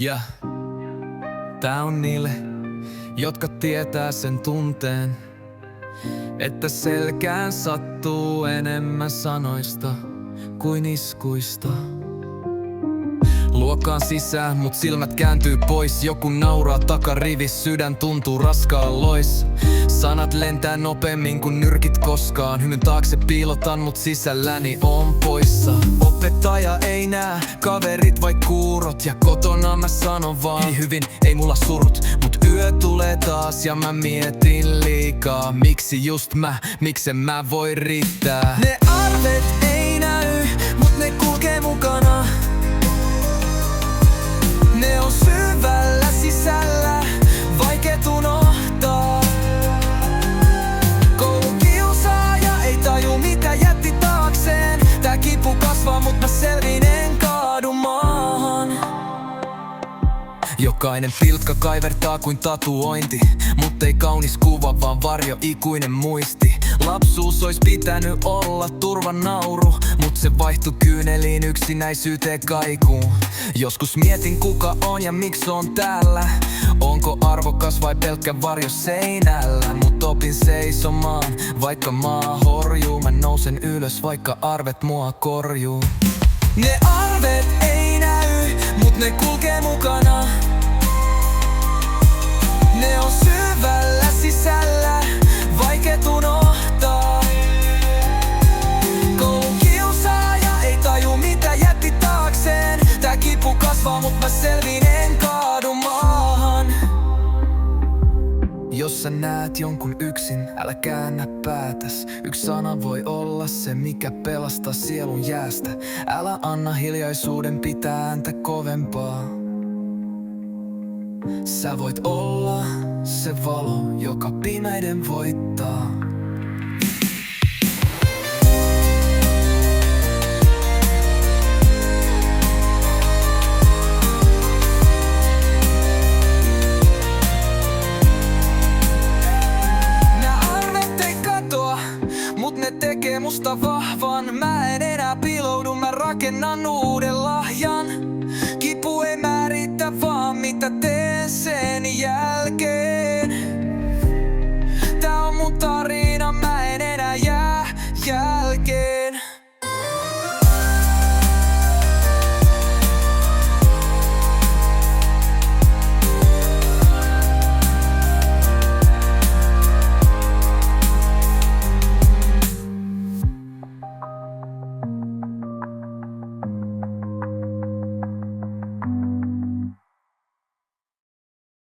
Ja tää on niille, jotka tietää sen tunteen, että selkään sattuu enemmän sanoista kuin iskuista. Luokaan sisään, mut silmät kääntyy pois. Joku nauraa takarivis, sydän tuntuu raskaan lois. Sanat lentää nopeammin kuin nyrkit koskaan. Hymyn taakse piilotan, mut sisälläni on poissa. Opettaja ei näe, kaverit vai kuurot. Ja kotona mä sanon vaan, ei hyvin, ei mulla surut. Mut yö tulee taas ja mä mietin liikaa. Miksi just mä, miksen mä voi riittää? Ne arvet ei näy, mut ne kulkee mukana. Ne on syvällä sisällä, vaikeet unohtaa. Koulukiusaaja ei taju mitä jätti taakseen. Tää kipu kasvaa, mut mä selviin en kaadu maahan. Jokainen pilkka kaivertaa kuin tatuointi, mut ei kaunis kuva, vaan varjo ikuinen muisti. Lapsuus ois pitänyt olla turvan nauru, mut se vaihtui kyyneliin yksinäisyyteen kaikuun. Joskus mietin kuka on ja miksi on täällä. Onko arvokas vai pelkkä varjo seinällä? Mut opin seisomaan, vaikka maa horjuu. Mä nousen ylös, vaikka arvet mua korjuu. Ne arvet ei näy, mut ne kulkee mukana. Ne on syvällä sisällä, vaikeet unohtaa. Koulukiusaaja ei taju mitä jätti taakseen. Tää kipu kasvaa, mut mä selviin en kaadu maahan. Jos sä näet jonkun yksin, älä käännä päätäs. Yksi sana voi olla se, mikä pelastaa sielun jäästä. Älä anna hiljaisuuden pitää ääntä kovempaa. Sä voit olla se valo, joka pimeiden voittaa. Nää arvet ei katoa, mut ne tekee musta vahvan. Mä en enää piiloudu, mä rakennan uuden lahjan. Kipu ei määritä vaan mitä teen sen jälkeen.